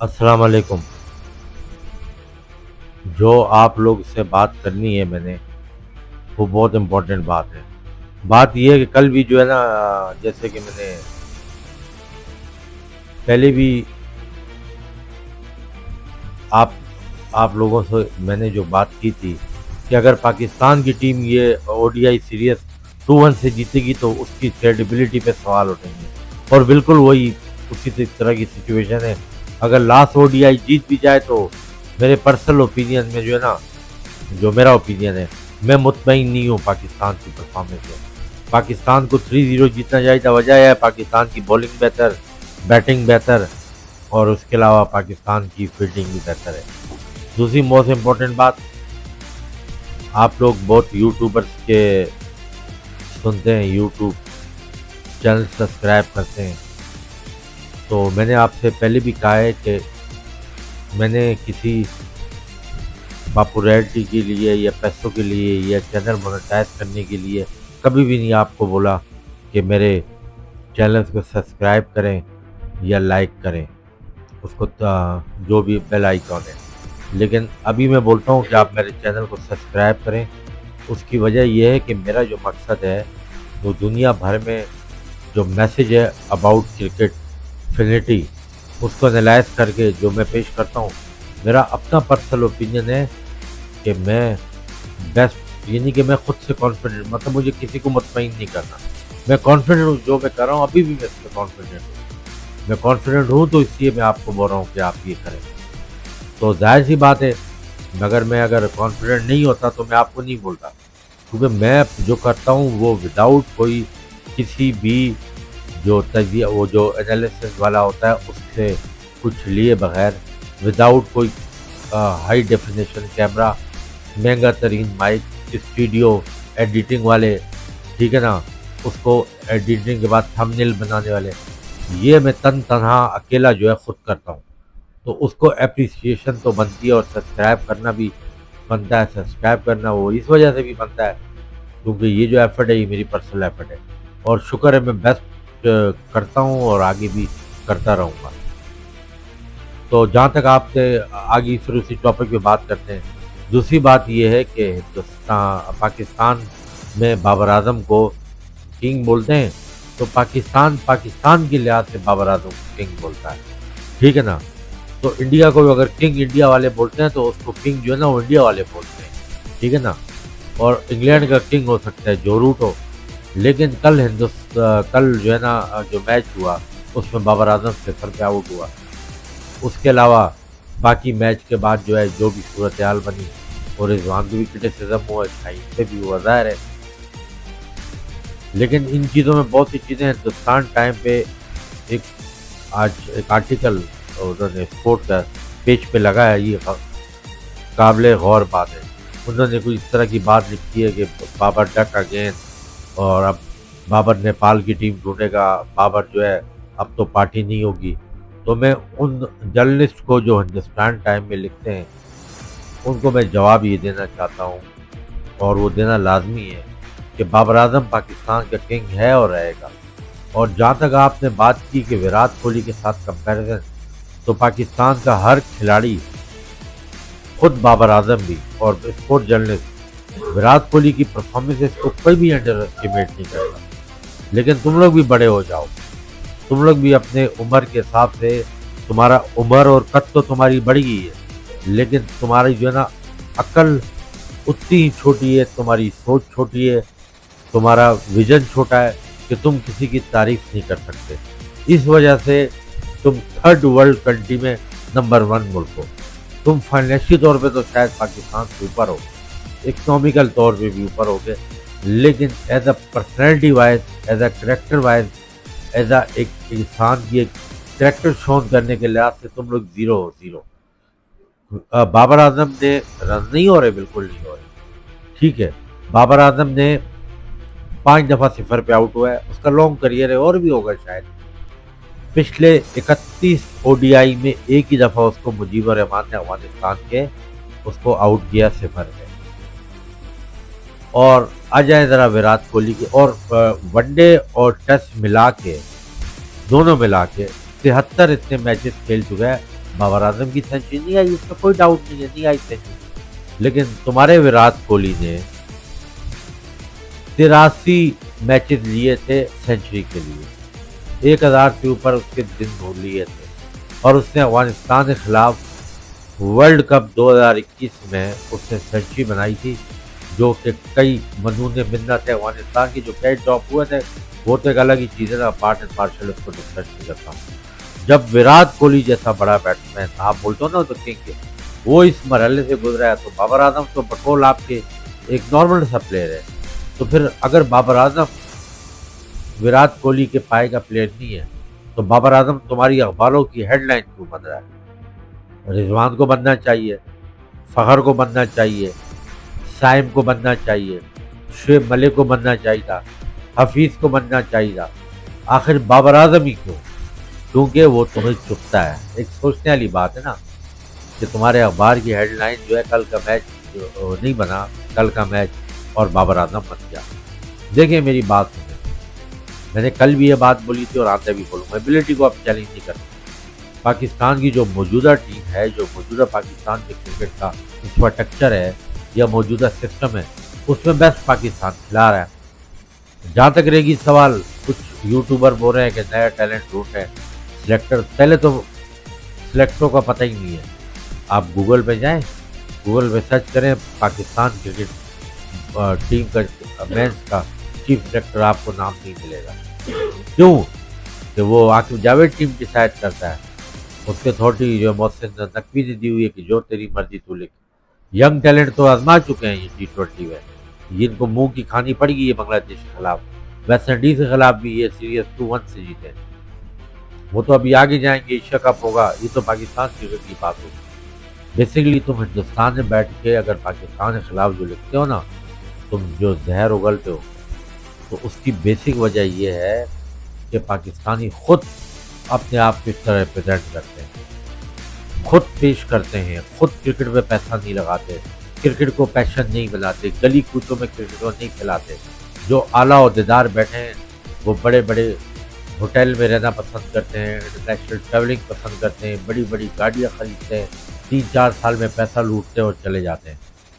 अस्सलाम वालेकुम। जो आप लोग से बात करनी है मैंने, वो बहुत इम्पोर्टेंट बात है। बात ये है कि कल भी जो है ना, जैसे कि मैंने पहले भी आप आप लोगों से मैंने जो बात की थी कि अगर पाकिस्तान की टीम ये ओडीआई सीरीज 2-1 से जीतेगी तो उसकी क्रेडिबिलिटी पे सवाल उठेंगे, और बिल्कुल वही उसी तरह की सिचुएशन है। अगर लास्ट ओडीआई जीत भी जाए तो मेरे पर्सनल ओपिनियन में जो है ना, जो मेरा ओपिनियन है, मैं मुतमईन नहीं हूँ पाकिस्तान की परफॉर्मेंस से। पाकिस्तान को 3-0 जीतना चाहिए। वजह है पाकिस्तान की बॉलिंग बेहतर, बैटिंग बेहतर, और उसके अलावा पाकिस्तान की फील्डिंग भी बेहतर है। दूसरी मोस्ट इम्पोर्टेंट बात, आप लोग बहुत यूट्यूबर्स के सुनते हैं, यूट्यूब चैनल सब्सक्राइब करते हैं, तो मैंने आपसे पहले भी कहा है कि मैंने किसी पॉपुलैरिटी के लिए या पैसों के लिए या चैनल मोनेटाइज करने के लिए कभी भी नहीं आपको बोला कि मेरे चैनल को सब्सक्राइब करें या लाइक करें, उसको जो भी बेल आइकॉन है। लेकिन अभी मैं बोलता हूँ कि आप मेरे चैनल को सब्सक्राइब करें। उसकी वजह यह है कि मेरा जो मकसद है वो दुनिया भर में जो मैसेज है अबाउट क्रिकेट फिनिटी, उसको एनालाइज करके जो मैं पेश करता हूँ, मेरा अपना पर्सनल ओपिनियन है कि मैं बेस्ट, यानी कि मैं खुद से कॉन्फिडेंट, मतलब मुझे किसी को मुतमईन नहीं करना। मैं कॉन्फिडेंट हूँ जो मैं कर रहा हूँ, अभी भी मैं इस पर कॉन्फिडेंट हूँ। मैं कॉन्फिडेंट हूँ तो इसलिए मैं आपको बोल रहा हूँ कि आप ये करें। तो जाहिर सी बात है, अगर कॉन्फिडेंट नहीं होता तो मैं आपको नहीं बोलता, क्योंकि मैं जो करता हूँ वो विदाउट कोई किसी भी जो तजिया, वो जो एनालिसिस वाला होता है उससे कुछ लिए बगैर, विदाउट कोई हाई डेफिनेशन कैमरा, महंगा तरीन माइक, स्टूडियो एडिटिंग वाले, ठीक है ना, उसको एडिटिंग के बाद थंबनेल बनाने वाले, ये मैं तन तनहा अकेला जो है खुद करता हूँ। तो उसको एप्रिसिएशन तो बनती है, और सब्सक्राइब करना भी बनता है। सब्सक्राइब करना वो इस वजह से भी बनता है क्योंकि ये जो एफर्ट है ये मेरी पर्सनल एफर्ट है, और शुक्र है मैं बेस्ट करता हूँ और आगे भी करता रहूँगा। तो जहाँ तक आपसे आगे फिर उसी टॉपिक पे बात करते हैं। दूसरी बात यह है कि हिंदुस्तान पाकिस्तान में बाबर आजम को किंग बोलते हैं, तो पाकिस्तान के लिहाज से बाबर आजम को किंग बोलता है, ठीक है ना। तो इंडिया को अगर किंग इंडिया वाले बोलते हैं तो उसको किंग जो है ना वो इंडिया वाले बोलते हैं, ठीक है ना। और इंग्लैंड का किंग हो सकता है जो रूट हो, लेकिन कल जो है ना जो मैच हुआ उसमें बाबर आजम सिफर पे आउट हुआ। उसके अलावा बाकी मैच के बाद जो है जो भी सूरत हाल बनी, और रिजवान भी क्रिटिसिज्म हुआ, शाहीन पे भी हुआ, ज़ाहिर है। लेकिन इन चीज़ों में बहुत सी चीज़ें हिंदुस्तान टाइम पे एक आज एक आर्टिकल उन्होंने स्पोर्ट का पेज पे लगा है, ये काबिल गौर बात है। उन्होंने कुछ इस तरह की बात लिखी है कि बाबर डक अगेन, और अब बाबर नेपाल की टीम ढूंढेगा, बाबर जो है अब तो पार्टी नहीं होगी। तो मैं उन जर्नलिस्ट को जो हिंदुस्तान टाइम में लिखते हैं उनको मैं जवाब ये देना चाहता हूँ, और वो देना लाजमी है, कि बाबर आजम पाकिस्तान का किंग है और रहेगा। और जहाँ तक आपने बात की कि विराट कोहली के साथ कंपैरिजन, तो पाकिस्तान का हर खिलाड़ी, खुद बाबर आजम भी और स्पोर्ट जर्नलिस्ट, विराट कोहली की परफॉर्मेंस को कोई भी अंडर एस्टिमेट नहीं करता। लेकिन तुम लोग भी बड़े हो जाओ, तुम लोग भी अपने उम्र के हिसाब से, तुम्हारा उम्र और कद तो तुम्हारी बढ़ गई है, लेकिन तुम्हारी जो है ना अक्ल उतनी ही छोटी है, तुम्हारी सोच छोटी है, तुम्हारा विजन छोटा है कि तुम किसी की तारीफ नहीं कर सकते। इस वजह से तुम थर्ड वर्ल्ड कंट्री में नंबर 1 मुल्क हो। तुम फाइनेंशियल तौर पे तो शायद पाकिस्तान से ऊपर हो, इकोनॉमिकल तौर पे भी ऊपर हो गए, लेकिन as a personality wise, as a character wise, as a एक इंसान की एक करेक्टर शोन करने के लिहाज से तुम लोग ज़ीरो हो, ज़ीरो। बाबर आजम ने रन नहीं हो रहे, बिल्कुल नहीं हो रहे, ठीक है। बाबर आजम ने 5 दफ़ा सिफर पे आउट हुआ है, उसका लॉन्ग करियर है और भी होगा शायद। पिछले 31 ओडीआई में एक ही दफ़ा उसको मुजीबर रहमान ने अफगानिस्तान के उसको आउट किया सिफर पे। और आ जाए ज़रा विराट कोहली के, और वनडे और टेस्ट मिला के, दोनों मिला के 73 इतने मैचेस खेल चुका है, बाबर आजम की सेंचुरी नहीं आई, इसमें कोई डाउट नहीं है, नहीं आई सेंचुरी। लेकिन तुम्हारे विराट कोहली ने 83 मैचेस लिए थे सेंचुरी के लिए, 1000 से ऊपर उसके दिन हो लिए थे, और उसने अफगानिस्तान के खिलाफ वर्ल्ड कप 2021 में उसने सेंचुरी बनाई थी, जो कि कई मजमून मिन्नत है अफगानिस्तान की, जो कैच ड्रॉप हुए थे वो तो एक अलग ही चीज़ है ना, पार्ट एंड पार्शल उसको डिस्कस नहीं करता हूँ। जब विराट कोहली जैसा बड़ा बैट्समैन, आप बोलते हो ना तो किंग के, वो इस मरहले से गुजरा है, तो बाबर आजम तो बकौल आपके एक नॉर्मल सा प्लेयर है। तो फिर अगर बाबर आजम विराट कोहली के पाए का प्लेयर नहीं है, तो बाबर आजम तुम्हारी अखबारों की हेडलाइन क्यों बन रहा है? रिजवान को बनना चाहिए, फ़खर को बनना चाहिए, साइम को बनना चाहिए, शुएब मलिक को बनना चाहिए था, हफीज़ को बनना चाहिए था, आखिर बाबर आजम ही क्यों? क्योंकि वो तुम्हें चुभता है। एक सोचने वाली बात है ना, कि तुम्हारे अखबार की हेडलाइन जो है कल का मैच नहीं बना, कल का मैच और बाबर आजम बन गया। देखिए मेरी बात सुने, मैंने कल भी ये बात बोली थी और आते भी बोलूँगा, एबिलिटी को आप चैलेंज नहीं करते। पाकिस्तान की जो मौजूदा टीम है, जो मौजूदा पाकिस्तान के क्रिकेट का इंफ्रास्ट्रक्चर है या मौजूदा सिस्टम है, उसमें बेस्ट पाकिस्तान खिला रहा है। जहाँ तक रहेगी सवाल, कुछ यूट्यूबर बोल रहे हैं कि नया टैलेंट ढूंढ है, सिलेक्टर, पहले तो सिलेक्टरों का पता ही नहीं है। आप गूगल पे जाएं, गूगल पे सर्च करें पाकिस्तान क्रिकेट टीम का मेंस का चीफ सिलेक्टर, आपको नाम नहीं मिलेगा। क्यों? कि वो आकिब जावेद टीम डिसाइड करता है, उसके अथॉरिटी जो मोहसिन नकवी ने दी हुई है कि जो तेरी मर्जी तू लिख। यंग टैलेंट तो आजमा चुके हैं ये T20 में, जिनको मुंह की खानी पड़ेगी ये बांग्लादेश के खिलाफ, वेस्ट इंडीज के खिलाफ भी ये सीरीज 2-1 से जीते। वो तो अभी आगे जाएंगे, एशिया कप होगा, ये तो पाकिस्तान क्रिकेट की बात होगी। बेसिकली तुम हिंदुस्तान में बैठ के अगर पाकिस्तान के खिलाफ जो लिखते हो ना, तुम जो जहर उगलते हो, तो उसकी बेसिक वजह यह है कि पाकिस्तानी खुद अपने आप को इस तरह रिप्रेजेंट करते हैं, खुद पेश करते हैं, खुद क्रिकेट में पैसा नहीं लगाते, क्रिकेट को पैशन नहीं बनाते, गली कूचों में क्रिकेट को नहीं खिलाते। जो आला ओहदेदार बैठे हैं वो बड़े बड़े होटल में रहना पसंद करते हैं, इंटरनेशनल ट्रैवलिंग पसंद करते हैं, बड़ी बड़ी गाड़ियाँ खरीदते हैं, 3-4 साल में पैसा लूटते हैं और चले जाते हैं।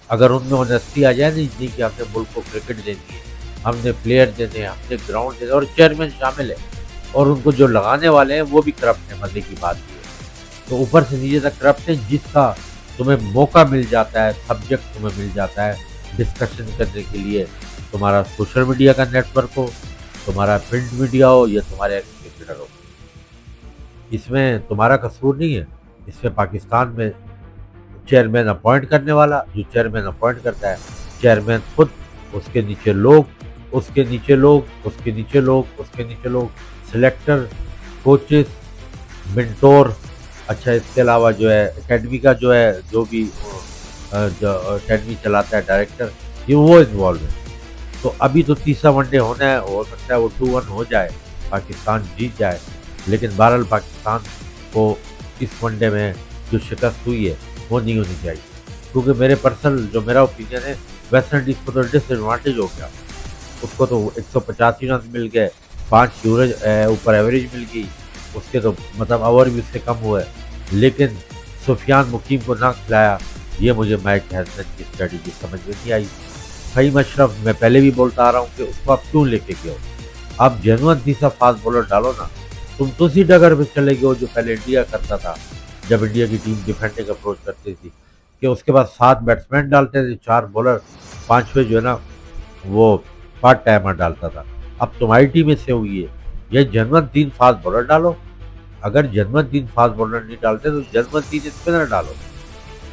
अगर उनमें ऑनेस्टी आ जाए नहीं कि हमने मुल्क को क्रिकेट देनी है, हमने प्लेयर देने हैं, हमने ग्राउंड देने, और चेयरमैन शामिल है, और उनको जो लगाने वाले हैं वो भी करप्ट है, मजे की बात ये है। तो ऊपर से नीचे तक करप्ट है, जिसका तुम्हें मौका मिल जाता है, सब्जेक्ट तुम्हें मिल जाता है डिस्कशन करने के लिए, तुम्हारा सोशल मीडिया का नेटवर्क हो, तुम्हारा प्रिंट मीडिया हो, या तुम्हारे एक्स क्रिकेटर हो, इसमें तुम्हारा कसूर नहीं है। इसमें पाकिस्तान में चेयरमैन अपॉइंट करने वाला, जो चेयरमैन अपॉइंट करता है, चेयरमैन खुद, उसके नीचे लोग, उसके नीचे लोग, उसके नीचे लोग, उसके नीचे लोग, सिलेक्टर, कोचेस, मिंटोर। अच्छा, इसके अलावा जो है एकेडमी का जो है, जो भी जो एकेडमी चलाता है डायरेक्टर, ये वो इन्वॉल्व है। तो अभी तो तीसरा वनडे होना है, हो सकता है वो 2-1 हो जाए, पाकिस्तान जीत जाए, लेकिन बहरहाल पाकिस्तान को इस वनडे में जो शिकस्त हुई है वो नहीं होनी चाहिए, क्योंकि मेरे पर्सनल जो मेरा ओपिनियन है, वेस्ट इंडीज़ को तो डिसएडवांटेज हो गया। उसको तो 185 रन मिल गए, 5 यूरेज ऊपर एवरेज मिल गई, उसके तो मतलब ओवर भी उससे कम हुआ है, लेकिन सुफियान मुकीम को ना खिलाया, ये मुझे मैच हैजरत की स्ट्रेटजी समझ में नहीं आई। फ़हीम अशरफ, मैं पहले भी बोलता आ रहा हूँ कि उसको आप क्यों लेके गए हो? आप जेनुअन तीसरा फास्ट बॉलर डालो ना, तुम तो उसी डगर पे चले गए हो जो पहले इंडिया करता था, जब इंडिया की टीम डिफेंडिंग अप्रोच करती थी, कि उसके बाद 7 बैट्समैन डालते थे, 4 बॉलर, 5वें जो है ना वो पार्ट टाइमर डालता था। अब तुम्हारी टीम इससे हुई है, ये जेनुअन 3 फास्ट बॉलर डालो। अगर जेनुअन 3 फास्ट बॉलर नहीं डालते तो जेनुअन 3 स्पिनर डालो,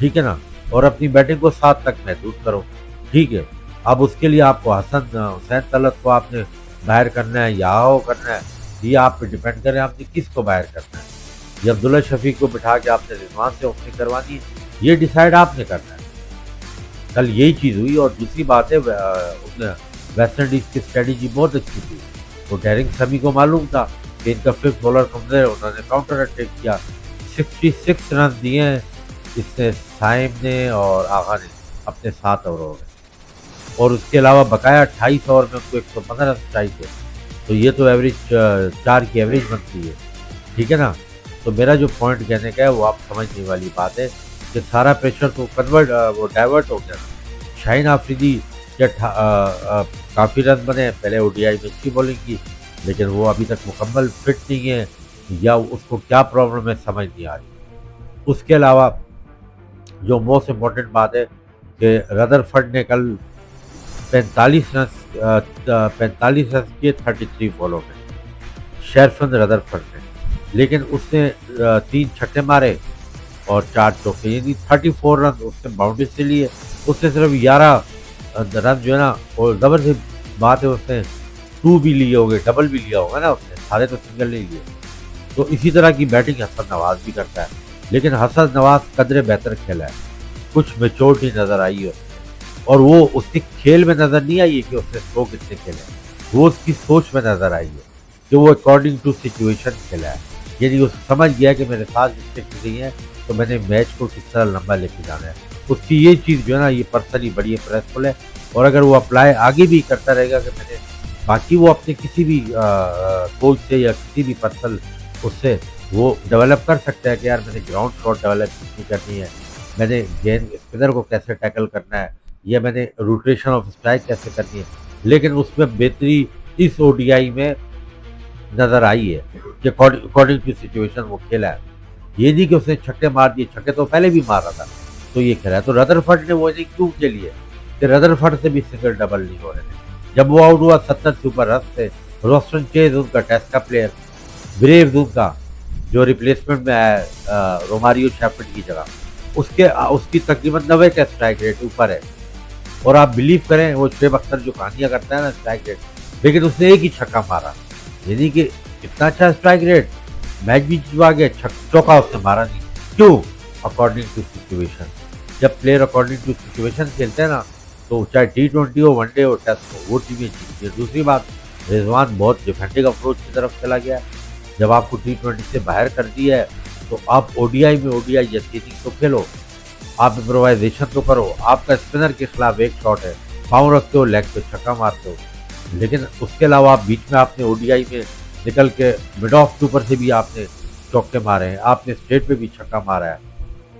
ठीक है ना, और अपनी बैटिंग को 7 तक महदूद करो, ठीक है। अब उसके लिए आपको हसन हुसैन तलत को आपने बाहर करना है या हो करना है, ये आप पे डिपेंड करें आपने किसको बाहर करना है। ये अब्दुल्ला शफीक को बिठा के आपने रिजवान से ओपनिंग करवानी है, ये डिसाइड आपने करना है। कल यही चीज़ हुई। और दूसरी बात है, उसने वेस्ट इंडीज़ की स्ट्रेटजी बहुत अच्छी थी, वो डेरिंग समी को मालूम था कि इनका 5th बॉलर कमजोर है, उन्होंने काउंटर अटैक किया, 66 रन दिए हैं इसने, साइम ने और आगा ने अपने 7 ओवरों में, और उसके अलावा बकाया 28 ओवर में उनको 115 रन चाहिए थे। तो ये तो एवरेज 4 की एवरेज बनती है, ठीक है ना। तो मेरा जो पॉइंट कहने का है वो आप समझने वाली बात है कि सारा प्रेशर तो वो डाइवर्ट हो गया। शाहीन आफरीदी या काफ़ी रन बने पहले ओडीआई में अच्छी बॉलिंग की, लेकिन वो अभी तक मुकम्मल फिट नहीं है या उसको क्या प्रॉब्लम है समझ नहीं आ रही। उसके अलावा जो मोस्ट इम्पोर्टेंट बात है कि रदरफर्ड ने कल 45 रन किए 33 बॉलों में, शेरफन रदरफर्ड ने, लेकिन उसने 3 छक्के मारे और 4 चौके, यानी 34 रन उसने बाउंड्री से लिए। उसने सिर्फ 11 रन जो है ना, और ज़बरदस्त बात है उसने 2 भी लिए होंगे, डबल भी लिया होगा ना उसने, सारे तो सिंगल नहीं लिए। तो इसी तरह की बैटिंग हसन नवाज भी करता है, लेकिन हसन नवाज कदरे बेहतर खेला है, कुछ मेच्योरिटी नज़र आई है और वो उसके खेल में नज़र नहीं आई है कि उसने स्लो कितने खेले, वो उसकी सोच में नज़र आई है कि वो अकॉर्डिंग टू सिचुएशन खेला है। यानी वो समझ गया कि मेरे साथ मिस्टेक नहीं है तो मैंने मैच को किस तरह लंबा लेके जाना है। उसकी ये चीज़ जो है ना, ये पर्सनली बड़ी इंप्रेसफुल है और अगर वो अप्लाई आगे भी करता रहेगा कि मैंने, बाकी वो अपने किसी भी कोच से या किसी भी पर्सनल उससे वो डेवलप कर सकता है कि यार मैंने ग्राउंड शॉट डेवलप कितनी करनी है, मैंने गेंद स्पिनर को कैसे टैकल करना है, या मैंने रोटेशन ऑफ स्ट्राइक कैसे करनी है। लेकिन उसमें बेहतरी इस ओडीआई में नज़र आई है कि अकॉर्डिंग टू सिचुएशन वो खेला है। ये नहीं कि उसने छक्के मार दिए, छक्के तो पहले भी मार रहा था तो ये खेला है। तो रदरफर्ड ने वो नहीं क्यों खेली है कि रदरफर्ड से भी सिंगल डबल नहीं हो रहे थे। जब वो आउट हुआ 70 से ऊपर रन थे, रोस्टन चेज उनका टेस्ट का प्लेयर, ब्रेव्स उनका जो रिप्लेसमेंट में आया रोमारियो शेफर्ड की जगह, उसकी तकरीबन 90 का स्ट्राइक रेट ऊपर है। और आप बिलीव करें वो शुएब अख्तर जो कहानियां करता है ना स्ट्राइक रेट, लेकिन उसने एक ही छक्का मारा, यानी कि इतना अच्छा स्ट्राइक रेट, मैच भी जितवा गया, चौका उसने मारा नहीं। क्यों? According to situation. जब प्लेयर अकॉर्डिंग टू सिचुएशन खेलते हैं ना, तो चाहे T20 हो, वनडे हो, टेस्ट हो, वो टीमें जीतती है। दूसरी बात, रिजवान बहुत डिफेंडिंग अप्रोच की तरफ चला गया। जब आपको T20 से बाहर कर दिया है तो आप ओडीआई में ओडीआई जैसी इनिंग तो खेलो, आप इम्प्रोवाइजेशन तो करो। आपका स्पिनर के खिलाफ एक शॉट है, पाँव रखते हो, लेग पे छक्का मारते हो, लेकिन उसके अलावा आप बीच में आपने ओडीआई में निकल के मिड ऑफ के ऊपर से भी आपने चौके मारे हैं, आपने स्टेट पे भी छक्का मारा है।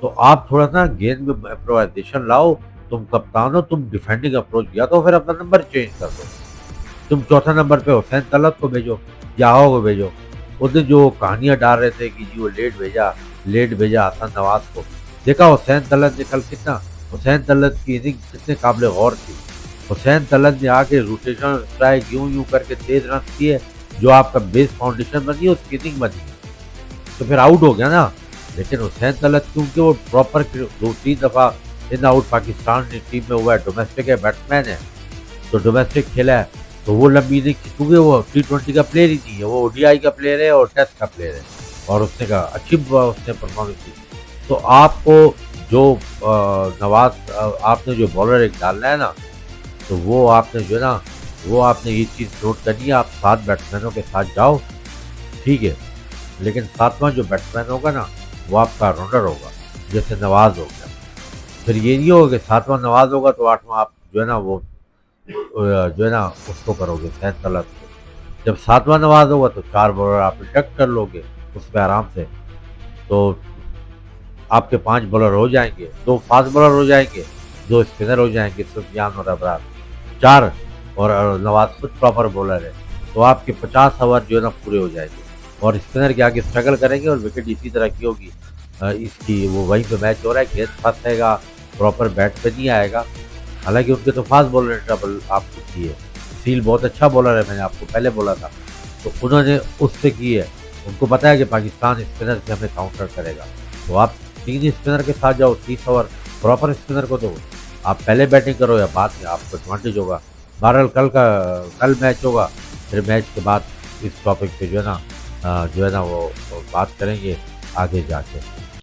तो आप थोड़ा ना गेंद में इम्प्रोवाइजेशन लाओ। तुम कप्तान हो, तुम डिफेंडिंग अप्रोच दिया तो फिर अपना नंबर चेंज कर दो। तुम चौथा नंबर पे हुसैन तलब को भेजो या आओ को भेजो। उधर जो कहानियां डाल रहे थे कि जी वो लेट भेजा हसन नवाज को, देखा हुसैन तलब ने कल कितना, हुसैन तलब की इनिंग कितने काबिल गौर थी। हुसैन तलब ने आके रोटेशन स्ट्राइक यूं करके तेज रन किए, जो आपका बेस फाउंडेशन बनी उसकी इनिंग बनी, तो फिर आउट हो गया ना। लेकिन हुसैन तलब क्योंकि वो प्रॉपर 2-3 दफ़ा इन आउट पाकिस्तान की टीम में हुआ है, डोमेस्टिक है, बैट्समैन है, तो डोमेस्टिक खेला है, तो वो लंबी इनिंग, क्योंकि वो T20 का प्लेयर ही नहीं है, वो ओडीआई का प्लेयर है और टेस्ट का प्लेयर है, और उसने कहा अच्छी उसने परफॉर्मेंस की। तो आपको जो नवाज आपने जो बॉलर एक डालना है ना, तो वो आपने जो है ना, वो आपने ये चीज़ नोट करनी है। आप 7 बैट्समैनों के साथ जाओ, ठीक है, लेकिन 7वां जो बैट्समैन होगा ना, वो आपका ऑलराउंडर होगा, जैसे नवाज हो गया। फिर ये नहीं होगा कि 7वां नवाज होगा तो 8वां आप जो है ना वो जो है ना उसको करोगे सैन तलब को। जब 7वां नवाज होगा तो 4 बॉलर आप इंडक्ट कर लोगे उसमें आराम से, तो आपके 5 बॉलर हो जाएंगे, 2 फास्ट बॉलर हो जाएंगे, 2 स्पिनर हो जाएंगे, सुफियान और अबरार 4, और नवाज खुद प्रॉपर बॉलर है, तो आपके 50 ओवर जो है ना पूरे हो जाएंगे। और स्पिनर के आगे स्ट्रगल करेंगे और विकेट इसी तरह की होगी। इसकी वो वहीं पे मैच हो रहा है, गेंद फंसेगा, प्रॉपर बैट पे नहीं आएगा। हालांकि उनके तो फास्ट बॉलर ने ट्रबल आपको की है, सील बहुत अच्छा बॉलर है, मैंने आपको पहले बोला था, तो उन्होंने उससे की है। उनको पता है कि पाकिस्तान स्पिनर से हमें काउंटर करेगा, तो आप 3 स्पिनर के साथ जाओ, 30 ओवर प्रॉपर स्पिनर को दो। आप पहले बैटिंग करो या बाद में, आपको एडवांटेज होगा। बहरहाल कल मैच होगा, फिर मैच के बाद इस टॉपिक पे जो है ना वो बात करेंगे आगे जाके।